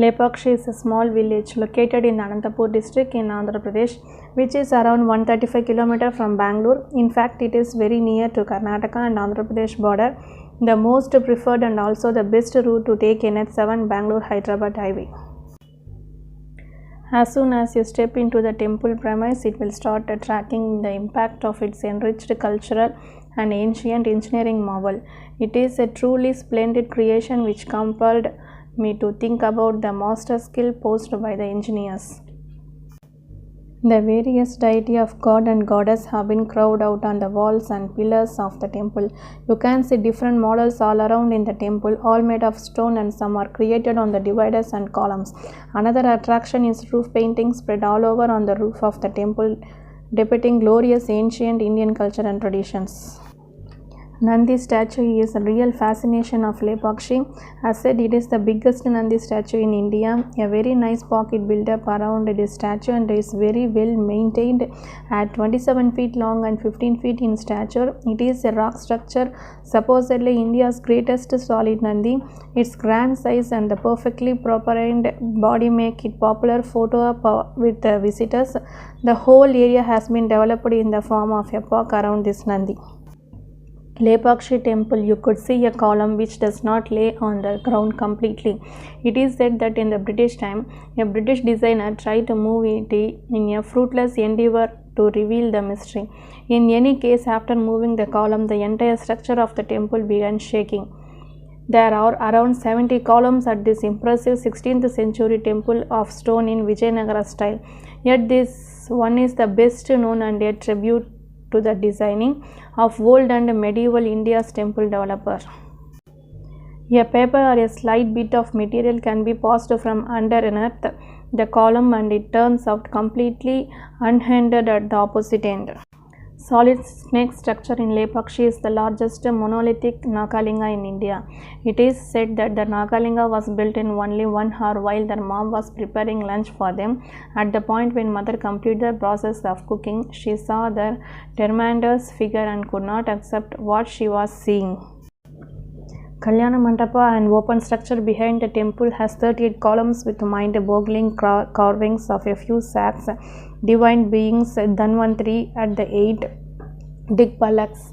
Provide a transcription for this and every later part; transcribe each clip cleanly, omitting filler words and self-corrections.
Lepakshi is a small village located in Anantapur district in Andhra Pradesh, which is around 135 km from Bangalore. In fact, it is very near to Karnataka and Andhra Pradesh border, the most preferred and also the best route to take NH7 Bangalore-Hyderabad highway. As soon as you step into the temple premise, it will start tracking the impact of its enriched cultural and ancient engineering marvel. It is a truly splendid creation which compelled me to think about the master skill posed by the engineers. The various deity of god and goddess have been carved out on the walls and pillars of the temple. You can see different models all around in the temple, all made of stone, and some are created on the dividers and columns. Another attraction is roof paintings spread all over on the roof of the temple, depicting glorious ancient Indian culture and traditions. Nandi statue is a real fascination of Lepakshi. As said, it is the biggest Nandi statue in India. A very nice pocket built up around this statue and is very well maintained. At 27 feet long and 15 feet in stature, it is a rock structure, supposedly India's greatest solid Nandi. Its grand size and the perfectly proportioned body make it popular photo op with visitors. The whole area has been developed in the form of a park around this Nandi. Lepakshi temple, you could see a column which does not lay on the ground completely. It is said that in the British time, a British designer tried to move it in a fruitless endeavor to reveal the mystery. In any case, after moving the column, the entire structure of the temple began shaking. There are around 70 columns at this impressive 16th century temple of stone in Vijayanagara style. Yet this one is the best known and a tribute to the designing of old and medieval India's temple developer. A paper or a slight bit of material can be passed from underneath the column and it turns out completely unhindered at the opposite end. Solid snake structure in Lepakshi is the largest monolithic Nagalinga in India. It is said that the Nagalinga was built in only 1 hour while their mom was preparing lunch for them. At the point when mother completed the process of cooking, she saw the tremendous figure and could not accept what she was seeing. Kalyana Mandapa, an open structure behind the temple, has 38 columns with mind-boggling carvings of a few sacks, divine beings, Dhanvantari at the 8 Digpalaks.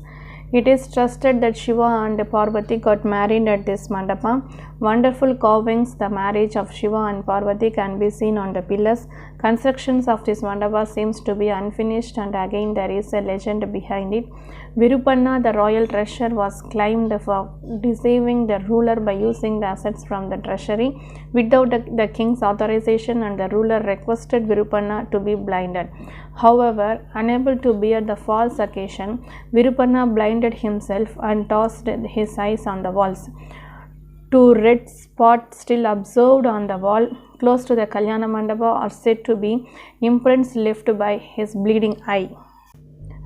It is trusted that Shiva and Parvati got married at this mandapa. Wonderful carvings, the marriage of Shiva and Parvati, can be seen on the pillars. Constructions of this mandapa seems to be unfinished, and again there is a legend behind it. Virupanna, the royal treasure, was claimed for deceiving the ruler by using the assets from the treasury without the king's authorization, and the ruler requested Virupanna to be blinded. However, unable to bear the false accusation, Virupanna blinded himself and tossed his eyes on the walls. 2 red spots still observed on the wall close to the Kalyana Mandapa are said to be imprints left by his bleeding eye.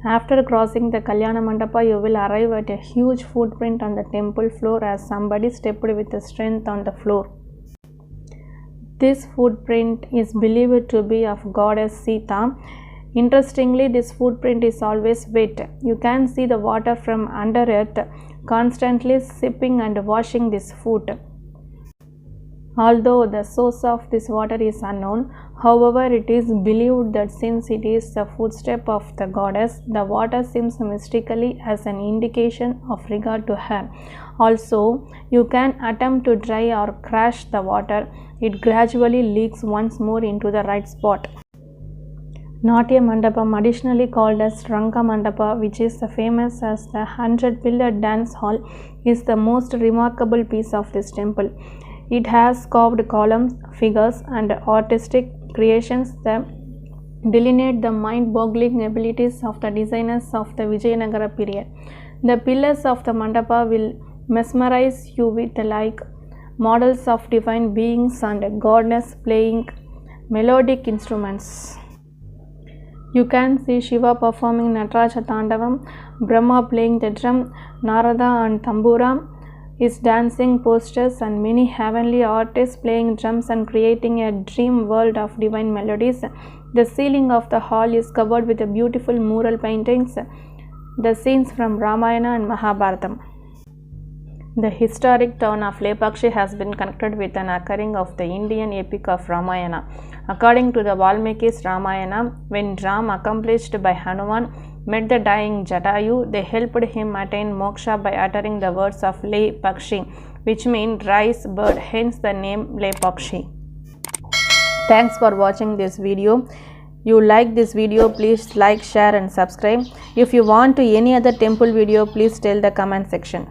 After crossing the Kalyana Mandapa, you will arrive at a huge footprint on the temple floor as somebody stepped with strength on the floor. This footprint is believed to be of goddess Sita. Interestingly, this footprint is always wet. You can see the water from under earth constantly sipping and washing this foot. Although the source of this water is unknown, however, it is believed that since it is the footstep of the goddess, the water seems mystically as an indication of regard to her. Also, you can attempt to dry or crash the water. It gradually leaks once more into the right spot. Natya Mandapam, additionally called as Ranka Mandapa, which is famous as the 100-pillared dance hall, is the most remarkable piece of this temple. It has carved columns, figures, and artistic creations that delineate the mind-boggling abilities of the designers of the Vijayanagara period. The pillars of the mandapa will mesmerize you with like models of divine beings and goddess playing melodic instruments. You can see Shiva performing Nataraja Tandavam, Brahma playing the drum, Narada and Tambura is dancing postures, and many heavenly artists playing drums and creating a dream world of divine melodies. The ceiling of the hall is covered with beautiful mural paintings, the scenes from Ramayana and Mahabharatam. The historic town of Lepakshi has been connected with an occurring of the Indian epic of Ramayana. According to the Valmiki's Ramayana, when Ram, accomplished by Hanuman, met the dying Jatayu, they helped him attain moksha by uttering the words of Lepakshi, which mean rice bird, hence the name Lepakshi. Thanks for watching this video. You like this video, please like, share and subscribe. If you want to any other temple video, please tell the comment section.